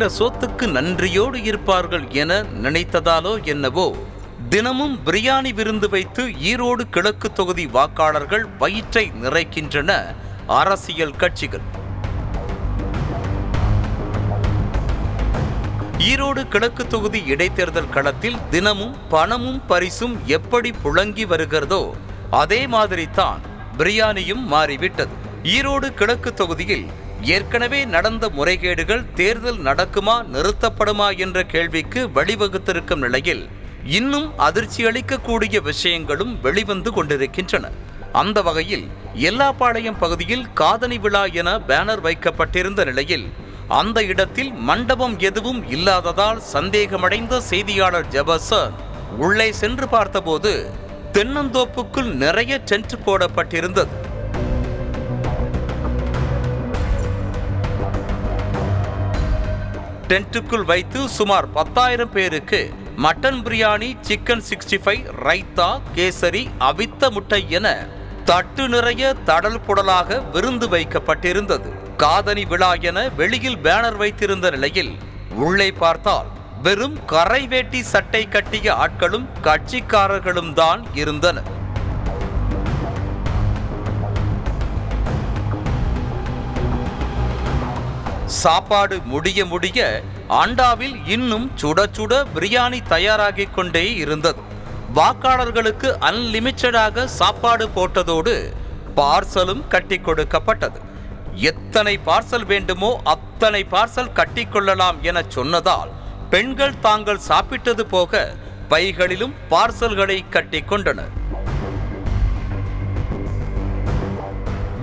கிடைக்கிற சொத்துக்கு நன்றியோடு இருப்பார்கள் என நினைத்ததாலோ என்னவோ தினமும் பிரியாணி விருந்து வைத்து ஈரோடு கிழக்கு தொகுதி வாக்காளர்கள் வயிற்றை நிறைக்கின்றன அரசியல் கட்சிகள். ஈரோடு கிழக்கு தொகுதி இடைத்தேர்தல் களத்தில் தினமும் பணமும் பரிசும் எப்படி புழங்கி வருகிறதோ அதே மாதிரி தான் பிரியாணியும் மாறிவிட்டது. ஈரோடு கிழக்கு தொகுதியில் ஏற்கனவே நடந்த முறைகேடுகள் தேர்தல் நடக்குமா நிறுத்தப்படுமா என்ற கேள்விக்கு வழிவகுத்திருக்கும் நிலையில் இன்னும் அதிர்ச்சி அளிக்கக்கூடிய விஷயங்களும் வெளிவந்து கொண்டிருக்கின்றன. அந்த வகையில் எல்லாப்பாளையம் பகுதியில் காதணி விழா என பேனர் வைக்கப்பட்டிருந்த நிலையில் அந்த இடத்தில் மண்டபம் எதுவும் இல்லாததால் சந்தேகமடைந்த செய்தியாளர் ஜெபர்சன் உள்ளே சென்று பார்த்தபோது தென்னந்தோப்புக்குள் நிறைய டென்ட் போடப்பட்டிருந்தது. டென்ட்டுக்குள் வைத்து சுமார் 10,000 பேருக்கு மட்டன் பிரியாணி, சிக்கன் 65, ரைத்தா, கேசரி, அவித்த முட்டை என தட்டு நிறைய தடல் புடலாக விருந்து வைக்கப்பட்டிருந்தது. காதணி விழா என வெளியில் பேனர் வைத்திருந்த நிலையில் உள்ளே பார்த்தால் வெறும் கரை வேட்டி சட்டை கட்டிய ஆட்களும் கட்சிக்காரர்களும் தான் இருந்தனர். சாப்பாடு முடிய முடிய அண்டாவில் இன்னும் சுட சுட பிரியாணி தயாராகிக் கொண்டே இருந்தது. வாக்காளர்களுக்கு அன்லிமிட்டடாக சாப்பாடு போட்டதோடு பார்சலும் கட்டி கொடுக்கப்பட்டது. எத்தனை பார்சல் வேண்டுமோ அத்தனை பார்சல் கட்டிக்கொள்ளலாம் என சொன்னதால் பெண்கள் தாங்கள் சாப்பிட்டது போக பைகளிலும் பார்சல்களை கட்டி கொண்டனர்.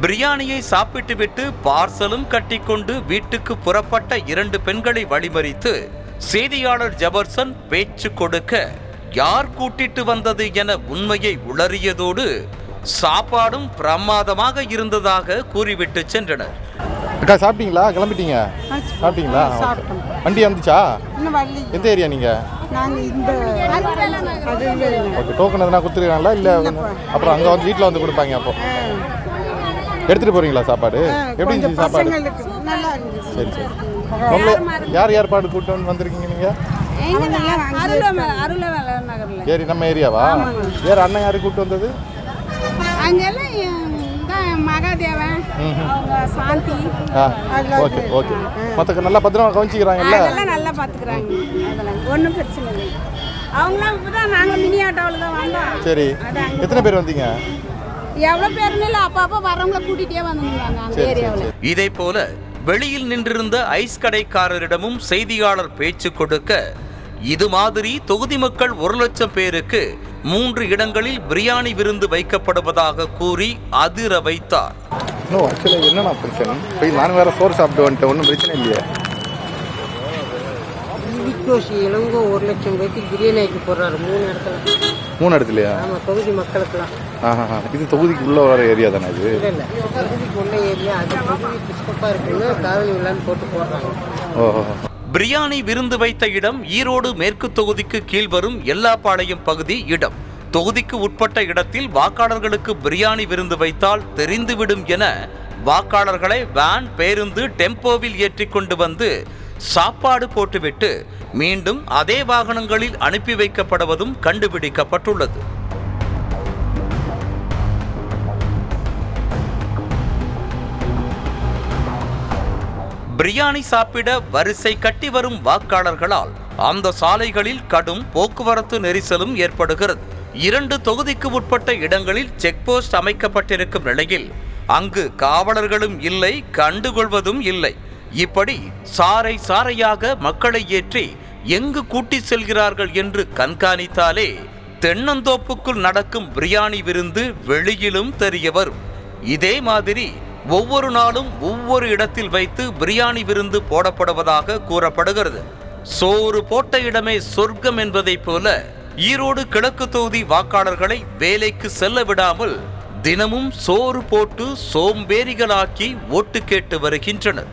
பிரியாணியை சாப்பிட்டுவிட்டு பார்சலும் கட்டிக்கொண்டு வீட்டுக்கு புறப்பட்ட 2 பெண்களை வழிமறித்து செய்தியாளர் ஜெபர்சன் பேச்சு கொடுக்க யார் கூட்டிட்டு வந்தது என உண்மையை உளறியதோடு சாப்பாடும் பிரமாதமாக இருந்ததாக கூறிவிட்டு சென்றனர். அக்கா சாப்பிட்டீங்களா? கிளம்பிட்டீங்க? சாப்பிட்டீங்களா? வண்டி வந்துச்சா? எந்த ஏரியா நீங்க? டோக்கன் எதனா கொடுத்துருக்காங்களா? இல்லை அப்புறம் அங்கே வந்து வீட்டில் வந்து கொடுப்பாங்க. அப்போ எடுத்துகிட்டு போகிறீங்களா சாப்பாடு? எப்படி இருந்துச்சு சாப்பாடு? சரி சரி. உங்களை யார் ஏற்பாடு கூட்டு வந்து வந்திருக்கீங்க நீங்கள்? ஏரி நம்ம ஏரியாவா? வேறு அண்ணன் யார் கூப்பிட்டு வந்தது? மகாதேவன், சாந்தி. Okay okay. மற்ற நல்லா பத்திரமா கவனிச்சிக்கிறாங்கல்ல? நல்லா பார்த்துக்கிறாங்க, அதெல்லாம் ஒன்றும் பிரச்சனை இல்லை. அவங்களாம் இப்போ தான் நாங்கள் மினி ஆட்டோவில் தான் வந்தோம். சரி, எத்தனை பேர் வந்தீங்க? எவ்வளோ பேருன்னு இல்லை, அப்பப்போ வரவங்கள கூட்டிகிட்டே வந்துருந்தாங்க அந்த ஏரியாவில். இதே போல வெளியில் நின்றிருந்த ஐஸ் கடைக்காரரிடமும் செய்தியாளர் பேச்சு கொடுக்க இது மாதிரி தொகுதி மக்கள் 1,00,000 பேருக்கு 3 இடங்களில் பிரியாணி விருந்து வைக்கப்படுவதாக கூறி அதிர வைத்தார். என்னன்னா பிரச்சனை? நான் வேற சோறு சாப்பிட்டு வந்துட்டேன், ஒன்றும் பிரச்சனை இல்லையா? இளங்கோ 1,00,000 பேருக்கு பிரியாணி ஆக்கி போடுறாரு 3 இடத்துலயா? ஆமாம், தொகுதி மக்களுக்குலாம். இது தொகுதிக்கு உள்ள வர ஏரியா தானே? இது இல்லை தொகுதிக்கு உள்ள ஏரியா. அது தொகுதி பிஸ்கப்பாக இருக்குன்னு காதலி விழான்னு போட்டு போடுறாங்க. ஓஹோ. பிரியாணி விருந்து வைத்த இடம் ஈரோடு மேற்கு தொகுதிக்கு கீழ் வரும் எல்லாப்பாளையம் பகுதி இடம். தொகுதிக்கு உட்பட்ட இடத்தில் வாக்காளர்களுக்கு பிரியாணி விருந்து வைத்தால் தெரிந்துவிடும் என வாக்காளர்களை வேன், பேருந்து, டெம்போவில் ஏற்றிக்கொண்டு வந்து சாப்பாடு போட்டுவிட்டு மீண்டும் அதே வாகனங்களில் அனுப்பி வைக்கப்படுவதும் கண்டுபிடிக்கப்பட்டுள்ளது. பிரியாணி சாப்பிட வரிசை கட்டி வரும் வாக்காளர்களால் அந்த சாலைகளில் கடும் போக்குவரத்து நெரிசலும் ஏற்படுகிறது. 2 தொகுதிக்கு உட்பட்ட இடங்களில் செக் போஸ்ட் அமைக்கப்பட்டிருக்கும் நிலையில் அங்கு காவலர்களும் இல்லை, கண்டுகொள்வதும் இல்லை. இப்படி சாறை சாறையாக மக்களை ஏற்றி எங்கு கூட்டி செல்கிறார்கள் என்று கண்காணித்தாலே தென்னந்தோப்புக்குள் நடக்கும் பிரியாணி விருந்து வெளியிலும் தெரிய வரும். இதே மாதிரி ஒவ்வொரு நாளும் ஒவ்வொரு இடத்தில் வைத்து பிரியாணி விருந்து போடப்படுவதாக கூறப்படுகிறது. சோறு போட்ட இடமே சொர்க்கம் என்பதைப் போல ஈரோடு கிழக்கு தொகுதி வாக்காளர்களை வேலைக்கு செல்ல விடாமல் தினமும் சோறு போட்டு சோம்பேறிகளாக்கி ஓட்டு கேட்டு வருகின்றனர்.